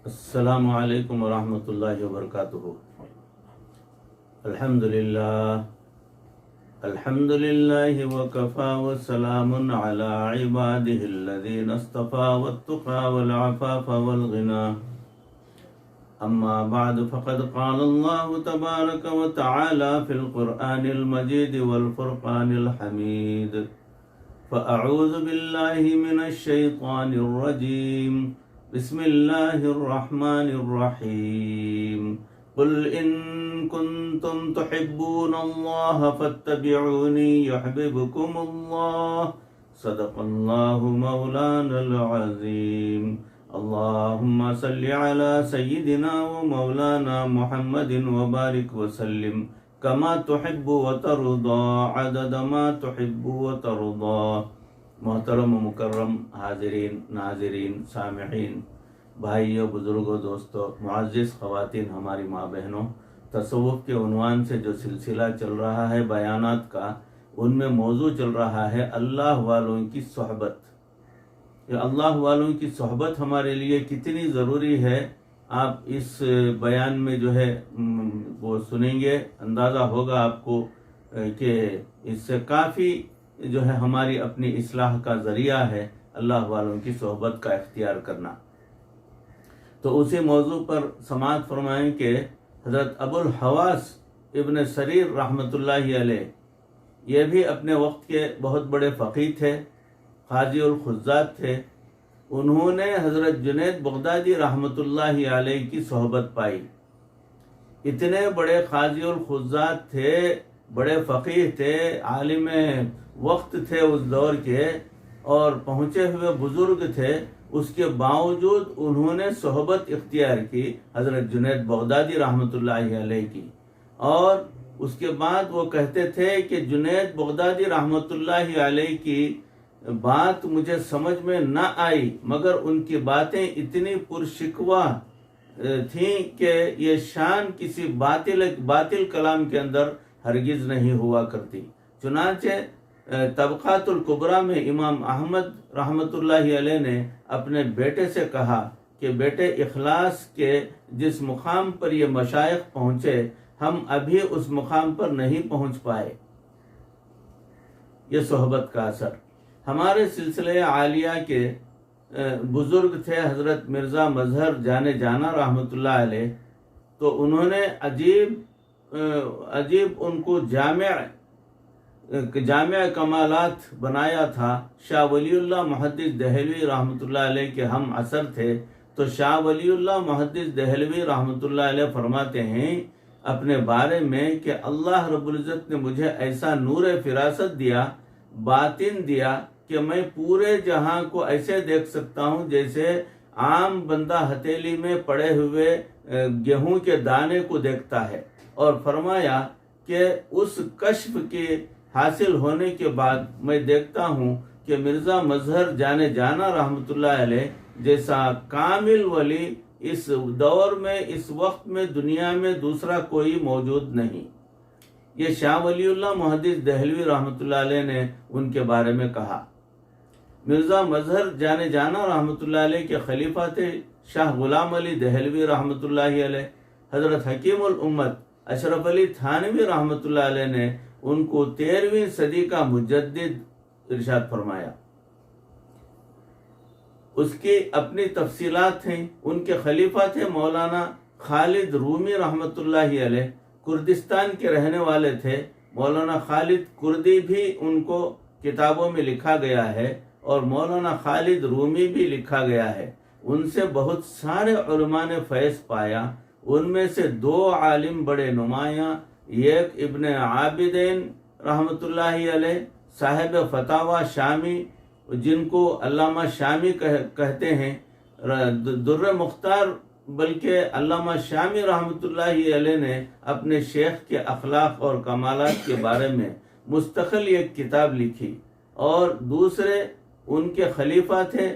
السلام علیکم ورحمۃ اللہ وبرکاتہ۔ الحمد للہ وکفا وسلام علی عبادہ الذین اصطفى والتقى والعفاف والغنى اما بعد فقد قال اللہ تبارک وتعالی فی القرآن المجید والفرقان الحمید فاعوذ باللہ من الشیطان الرجیم بسم اللہ الرحمن الرحیم قل ان کنتم تحبون اللہ فاتبعونی یحببکم اللہ صدق اللہ مولانا العظیم۔ اللہم صلی علی سیدنا و مولانا محمد وبارک وسلم کما تحب وترضى عدد ما تحب وترضى۔ محترم و مکرم حاضرین، ناظرین، سامعین، بھائیوں، بزرگوں، دوستوں، معزز خواتین، ہماری ماں بہنوں، تصوف کے عنوان سے جو سلسلہ چل رہا ہے بیانات کا، ان میں موضوع چل رہا ہے اللہ والوں کی صحبت۔ یہ اللہ والوں کی صحبت ہمارے لیے کتنی ضروری ہے، آپ اس بیان میں جو ہے وہ سنیں گے، اندازہ ہوگا آپ کو کہ اس سے کافی جو ہے ہماری اپنی اصلاح کا ذریعہ ہے اللہ والوں کی صحبت کا اختیار کرنا۔ تو اسی موضوع پر سماعت فرمائیں کہ حضرت ابو الحواس ابن سریر رحمۃ اللہ علیہ، یہ بھی اپنے وقت کے بہت بڑے فقیہ تھے، قاضی الخزات تھے۔ انہوں نے حضرت جنید بغدادی رحمۃ اللہ علیہ کی صحبت پائی۔ اتنے بڑے قاضی الخزات تھے، بڑے فقیہ تھے، عالم وقت تھے اس دور کے، اور پہنچے ہوئے بزرگ تھے، اس کے باوجود انہوں نے صحبت اختیار کی حضرت جنید بغدادی رحمۃ اللہ علیہ کی۔ اور اس کے بعد وہ کہتے تھے کہ جنید بغدادی رحمۃ اللہ علیہ کی بات مجھے سمجھ میں نہ آئی، مگر ان کی باتیں اتنی پرشکوہ تھیں کہ یہ شان کسی باطل کلام کے اندر ہرگز نہیں ہوا کرتی۔ چنانچہ طبقات الکبریٰ میں امام احمد رحمۃ اللہ علیہ نے اپنے بیٹے سے کہا کہ بیٹے، اخلاص کے جس مقام پر یہ مشائخ پہنچے، ہم ابھی اس مقام پر نہیں پہنچ پائے۔ یہ صحبت کا اثر۔ ہمارے سلسلے عالیہ کے بزرگ تھے حضرت مرزا مظہر جانے جانا رحمۃ اللہ علیہ، تو انہوں نے عجیب ان کو جامع کمالات بنایا تھا۔ شاہ ولی اللہ محدث دہلوی رحمۃ اللہ علیہ کے ہم عصر تھے، تو شاہ ولی اللہ محدث دہلوی رحمۃ اللہ علیہ فرماتے ہیں اپنے بارے میں کہ اللہ رب العزت نے مجھے ایسا نور فراست دیا، باطن دیا، کہ میں پورے جہاں کو ایسے دیکھ سکتا ہوں جیسے عام بندہ ہتھیلی میں پڑے ہوئے گیہوں کے دانے کو دیکھتا ہے۔ اور فرمایا کہ اس کشف کے حاصل ہونے کے بعد میں دیکھتا ہوں کہ مرزا مظہر جانے جانا رحمۃ اللہ علیہ جیسا کامل ولی اس دور میں، اس وقت میں دنیا میں دوسرا کوئی موجود نہیں۔ یہ شاہ ولی اللہ محدث دہلوی رحمۃ اللہ علیہ نے ان کے بارے میں کہا۔ مرزا مظہر جانے جانا رحمۃ اللہ علیہ کے خلیفہ تھے شاہ غلام علی دہلوی رحمۃ اللہ علیہ۔ حضرت حکیم الامت اشرف علی تھانوی رحمۃ اللہ علیہ نے ان کو 13ویں صدی کا مجدد ارشاد فرمایا۔ اس کی اپنی تفصیلات ہیں۔ ان کے خلیفہ تھے مولانا خالد رومی رحمۃ اللہ علیہ، کردستان کے رہنے والے تھے۔ مولانا خالد کردی بھی ان کو کتابوں میں لکھا گیا ہے، اور مولانا خالد رومی بھی لکھا گیا ہے۔ ان سے بہت سارے علماء نے فیض پایا۔ ان میں سے 2 عالم بڑے نمایاں، ایک ابن عابدین رحمۃ اللہ علیہ صاحب فتاوی شامی، جن کو علامہ شامی کہتے ہیں، در مختار، بلکہ علامہ شامی رحمۃ اللہ علیہ نے اپنے شیخ کے اخلاق اور کمالات کے بارے میں مستقل ایک کتاب لکھی۔ اور دوسرے ان کے خلیفہ تھے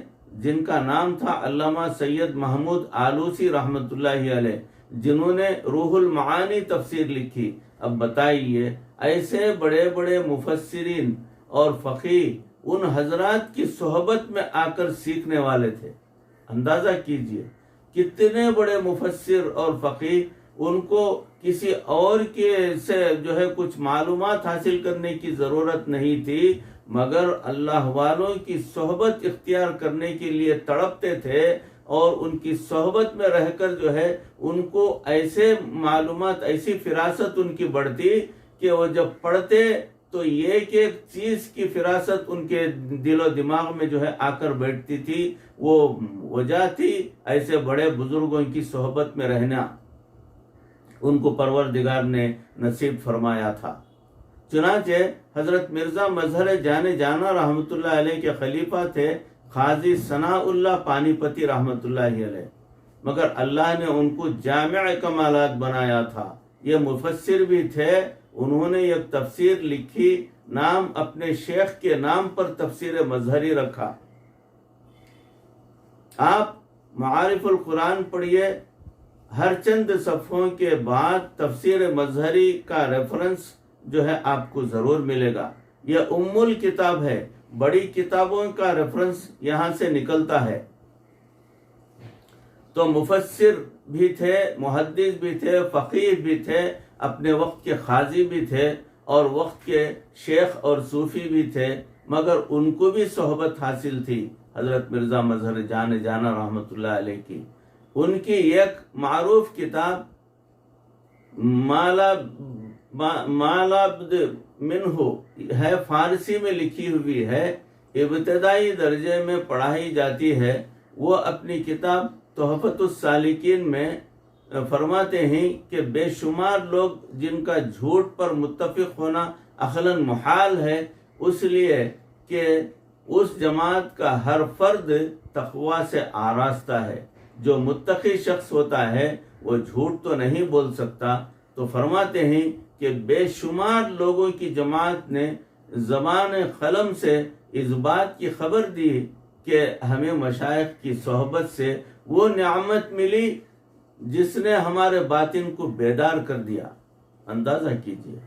جن کا نام تھا علامہ سید محمود آلوسی رحمۃ اللہ علیہ، جنہوں نے روح المعانی تفسیر لکھی۔ اب بتائیے، ایسے بڑے بڑے مفسرین اور فقیہ ان حضرات کی صحبت میں آ کر سیکھنے والے تھے۔ اندازہ کیجئے کتنے بڑے مفسر اور فقیہ، ان کو کسی اور کے سے جو ہے کچھ معلومات حاصل کرنے کی ضرورت نہیں تھی، مگر اللہ والوں کی صحبت اختیار کرنے کے لیے تڑپتے تھے، اور ان کی صحبت میں رہ کر جو ہے ان کو ایسے معلومات، ایسی فراست ان کی بڑھتی کہ وہ جب پڑھتے تو ایک ایک چیز کی فراست ان کے دل و دماغ میں جو ہے آ کر بیٹھتی تھی۔ وہ وجہ تھی ایسے بڑے بزرگوں کی صحبت میں رہنا، ان کو پروردگار نے نصیب فرمایا تھا۔ چنانچہ حضرت مرزا مظہر جانے جانا رحمۃ اللہ علیہ کے خلیفہ تھے قاضی ثناء اللہ پانی پتی رحمۃ اللہ علیہ، مگر اللہ نے ان کو جامع کمالات بنایا تھا۔ یہ مفسر بھی تھے، انہوں نے ایک تفسیر لکھی، نام اپنے شیخ کے نام پر تفسیر مظہری رکھا۔ آپ معارف القرآن پڑھیے، ہر چند صفحوں کے بعد تفسیر مظہری کا ریفرنس جو ہے آپ کو ضرور ملے گا۔ یہ ام الکتاب ہے، بڑی کتابوں کا ریفرنس یہاں سے نکلتا ہے۔ تو مفسر بھی تھے، محدث بھی تھے، فقیہ بھی تھے، اپنے وقت کے قاضی بھی تھے، اور وقت کے شیخ اور صوفی بھی تھے، مگر ان کو بھی صحبت حاصل تھی حضرت مرزا مظہر جانا رحمۃ اللہ علیہ کی۔ ان کی ایک معروف کتاب مالابد منہو ہے، فارسی میں لکھی ہوئی ہے، ابتدائی درجے میں پڑھائی جاتی ہے۔ وہ اپنی کتاب تحفۃ السالکین میں فرماتے ہیں کہ بے شمار لوگ جن کا جھوٹ پر متفق ہونا عقلاً محال ہے، اس لیے کہ اس جماعت کا ہر فرد تقوی سے آراستہ ہے۔ جو متقی شخص ہوتا ہے وہ جھوٹ تو نہیں بول سکتا۔ تو فرماتے ہیں کہ بے شمار لوگوں کی جماعت نے زبان قلم سے اس بات کی خبر دی کہ ہمیں مشائخ کی صحبت سے وہ نعمت ملی جس نے ہمارے باطن کو بیدار کر دیا۔ اندازہ کیجئے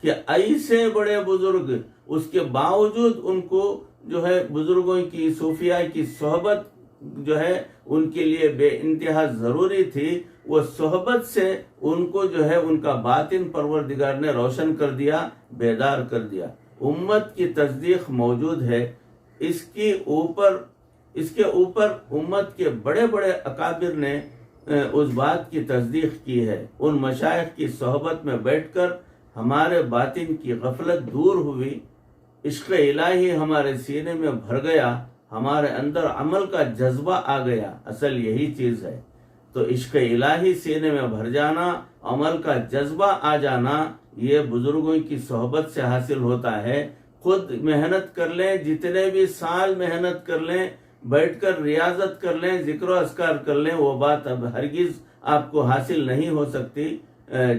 کہ ایسے بڑے بزرگ، اس کے باوجود ان کو جو ہے بزرگوں کی، صوفیاء کی صحبت جو ہے ان کے لیے بے انتہا ضروری تھی۔ وہ صحبت سے ان کو جو ہے ان کا باطن پروردگار نے روشن کر دیا، بیدار کر دیا۔ امت کی تصدیق موجود ہے، اس کے اوپر امت کے بڑے بڑے اکابر نے اس بات کی تصدیق کی ہے۔ ان مشائخ کی صحبت میں بیٹھ کر ہمارے باطن کی غفلت دور ہوئی، عشق الہی ہمارے سینے میں بھر گیا، ہمارے اندر عمل کا جذبہ آ گیا۔ اصل یہی چیز ہے۔ تو عشق الہی سینے میں بھر جانا، عمل کا جذبہ آ جانا، یہ بزرگوں کی صحبت سے حاصل ہوتا ہے۔ خود محنت کر لیں، جتنے بھی سال محنت کر لیں، بیٹھ کر ریاضت کر لیں، ذکر و اذکار کر لیں، وہ بات اب ہرگز آپ کو حاصل نہیں ہو سکتی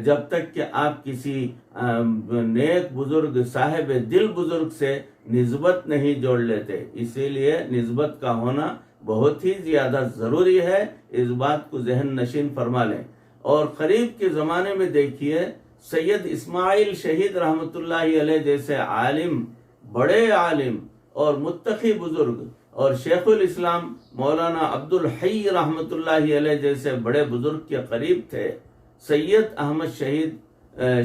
جب تک کہ آپ کسی نیک بزرگ، صاحب دل بزرگ سے نسبت نہیں جوڑ لیتے۔ اسی لیے نسبت کا ہونا بہت ہی زیادہ ضروری ہے، اس بات کو ذہن نشین فرما لیں۔ اور قریب کے زمانے میں دیکھیے، سید اسماعیل شہید رحمۃ اللہ علیہ جیسے عالم، بڑے عالم اور متقی بزرگ، اور شیخ الاسلام مولانا عبد الحی رحمۃ اللہ علیہ جیسے بڑے بزرگ کے قریب تھے۔ سید احمد شہید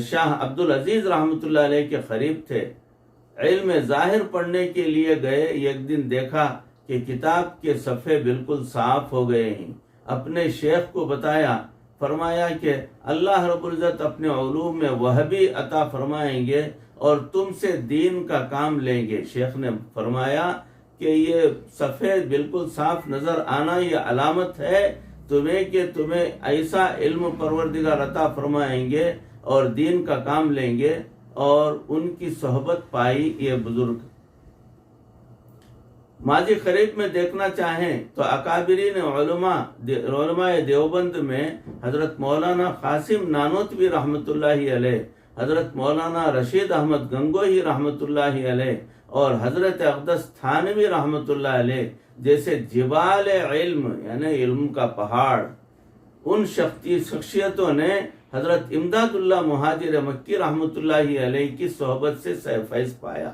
شاہ عبد العزیز رحمۃ اللہ علیہ کے قریب تھے۔ علم ظاہر پڑھنے کے لیے گئے، ایک دن دیکھا کہ کتاب کے صفحے بالکل صاف ہو گئے ہیں۔ اپنے شیخ کو بتایا، فرمایا کہ اللہ رب العزت اپنے علوم میں وہبی عطا فرمائیں گے اور تم سے دین کا کام لیں گے۔ شیخ نے فرمایا کہ یہ صفحے بالکل صاف نظر آنا یہ علامت ہے تمہیں کہ تمہیں ایسا علم پروردگار عطا فرمائیں گے اور دین کا کام لیں گے، اور ان کی صحبت پائی یہ بزرگ۔ ماضی قریب میں دیکھنا چاہیں تو اکابرین علماء دیوبند میں حضرت مولانا قاسم نانوتوی رحمۃ اللہ علیہ، حضرت مولانا رشید احمد گنگوہی رحمۃ اللہ علیہ اور حضرت اقدس تھانوی رحمۃ اللہ علیہ جیسے جبال علم، یعنی علم کا پہاڑ، ان شخصیتوں نے حضرت امداد اللہ مہاجر مکی رحمۃ اللہ علیہ کی صحبت سے فیض پایا۔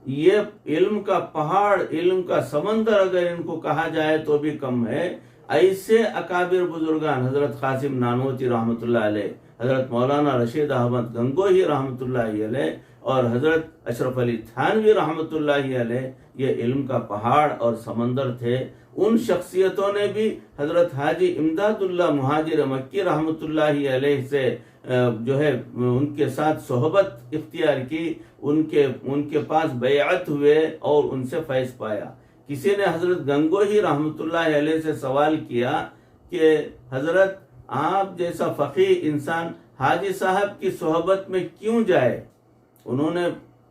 یہ علم کا پہاڑ، علم کا سمندر اگر ان کو کہا جائے تو بھی کم ہے۔ ایسے اکابر بزرگان حضرت قاسم نانوتی رحمۃ اللہ علیہ، حضرت مولانا رشید احمد گنگوہی رحمۃ اللہ علیہ اور حضرت اشرف علی تھانوی رحمۃ اللہ علیہ یہ علم کا پہاڑ اور سمندر تھے۔ ان شخصیتوں نے بھی حضرت حاجی امداد اللہ مہاجر مکی رحمۃ اللہ علیہ سے جو ہے ان کے ساتھ صحبت اختیار کی، ان کے پاس بیعت ہوئے اور ان سے فیض پایا۔ کسی نے حضرت گنگوہی رحمۃ اللہ علیہ سے سوال کیا کہ حضرت آپ جیسا فقیہ انسان حاجی صاحب کی صحبت میں کیوں جائے؟ انہوں نے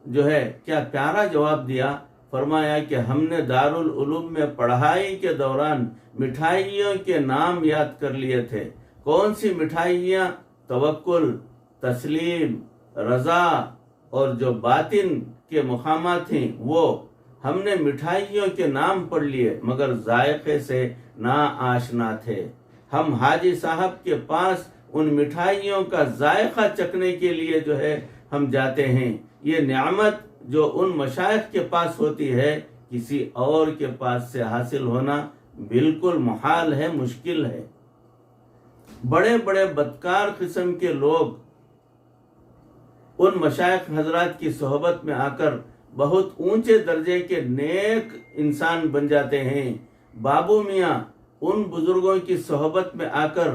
جو ہے کیا پیارا جواب دیا، فرمایا کہ ہم نے دارالعلوم میں پڑھائی کے دوران مٹھائیوں کے نام یاد کر لیے تھے۔ کون سی مٹھائیاں؟ توکل، تسلیم، رضا اور جو باطن کے مقامات تھیں وہ ہم نے مٹھائیوں کے نام پڑھ لیے مگر ذائقے سے نا آشنا تھے۔ ہم حاجی صاحب کے پاس ان مٹھائیوں کا ذائقہ چکھنے کے لیے جو ہے ہم جاتے ہیں۔ یہ نعمت جو ان مشائخ کے پاس ہوتی ہے کسی اور کے پاس سے حاصل ہونا بالکل محال ہے، مشکل ہے۔ بڑے بڑے بدکار قسم کے لوگ ان مشائخ حضرات کی صحبت میں آ کر بہت اونچے درجے کے نیک انسان بن جاتے ہیں۔ بابو میاں ان بزرگوں کی صحبت میں آ کر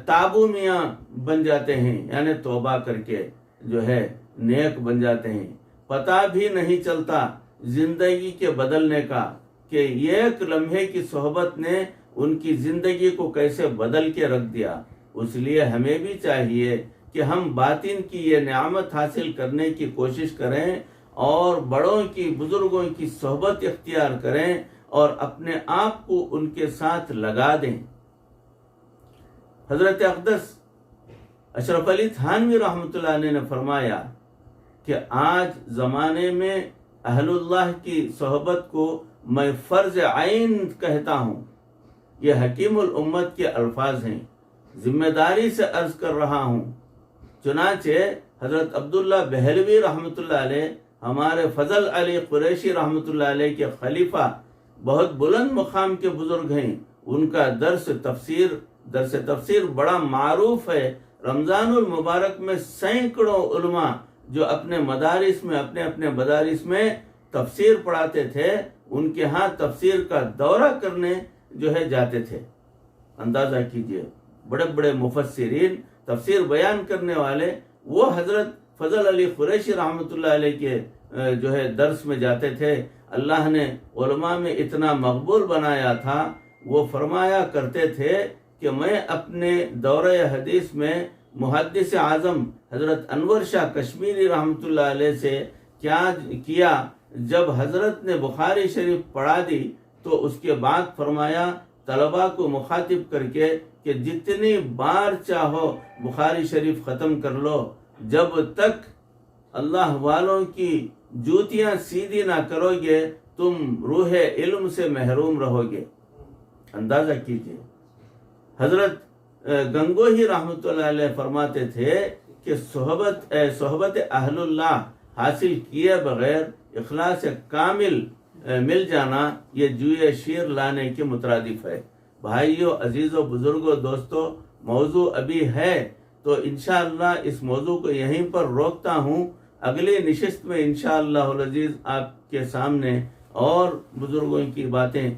تابو میاں بن جاتے ہیں، یعنی توبہ کر کے جو ہے نیک بن جاتے ہیں۔ پتہ بھی نہیں چلتا زندگی کے بدلنے کا کہ ایک لمحے کی صحبت نے ان کی زندگی کو کیسے بدل کے رکھ دیا۔ اس لیے ہمیں بھی چاہیے کہ ہم باطن کی یہ نعمت حاصل کرنے کی کوشش کریں اور بڑوں کی، بزرگوں کی صحبت اختیار کریں اور اپنے آپ کو ان کے ساتھ لگا دیں۔ حضرت اقدس اشرف علی تھانوی رحمۃ اللہ علیہ نے فرمایا کہ آج زمانے میں اہل اللہ کی صحبت کو میں فرض عین کہتا ہوں۔ یہ حکیم الامت کے الفاظ ہیں، ذمہ داری سے عرض کر رہا ہوں۔ چنانچہ حضرت عبداللہ بہلوی رحمۃ اللہ علیہ ہمارے فضل علی قریشی رحمۃ اللہ علیہ کے خلیفہ بہت بلند مقام کے بزرگ ہیں۔ ان کا درس تفسیر بڑا معروف ہے۔ رمضان المبارک میں سینکڑوں علماء جو اپنے مدارس میں تفسیر پڑھاتے تھے، ان کے ہاں تفسیر کا دورہ کرنے جو ہے جاتے تھے۔ اندازہ کیجئے، بڑے بڑے مفسرین، تفسیر بیان کرنے والے وہ حضرت فضل علی قریشی رحمۃ اللہ علیہ کے جو ہے درس میں جاتے تھے۔ اللہ نے علماء میں اتنا مقبول بنایا تھا، وہ فرمایا کرتے تھے کہ میں اپنے دورہ حدیث میں محدث اعظم حضرت انور شاہ کشمیری رحمۃ اللہ علیہ سے کیا جب حضرت نے بخاری شریف پڑھا دی تو اس کے بعد فرمایا طلباء کو مخاطب کر کے کہ جتنی بار چاہو بخاری شریف ختم کر لو، جب تک اللہ والوں کی جوتیاں سیدھی نہ کرو گے تم روح علم سے محروم رہو گے۔ اندازہ کیجئے، حضرت گنگوہی رحمۃ اللہ علیہ فرماتے تھے کہ صحبت اہل اللہ حاصل کیے بغیر اخلاص کامل مل جانا یہ جوئے شیر لانے کے مترادف ہے۔ بھائیو، عزیزو، بزرگو، دوستو، موضوع ابھی ہے تو انشاءاللہ اس موضوع کو یہیں پر روکتا ہوں۔ اگلی نشست میں انشاءاللہ العزیز آپ کے سامنے اور بزرگوں کی باتیں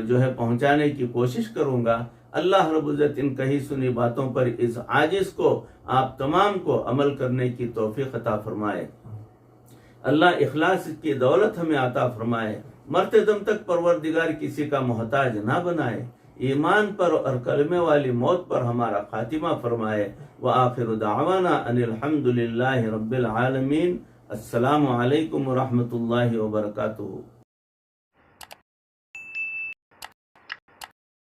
جو ہے پہنچانے کی کوشش کروں گا۔ اللہ رب العزت ان کہی سنی باتوں پر اس عاجز کو آپ تمام کو عمل کرنے کی توفیق عطا فرمائے۔ اللہ اخلاص کی دولت ہمیں عطا فرمائے، مرتے دم تک پروردگار کسی کا محتاج نہ بنائے، ایمان پر اور کلمے والی موت پر ہمارا خاتمہ فرمائے۔ وآخر دعوانا ان الحمد للہ رب العالمین۔ السلام علیکم ورحمۃ اللہ وبرکاتہ۔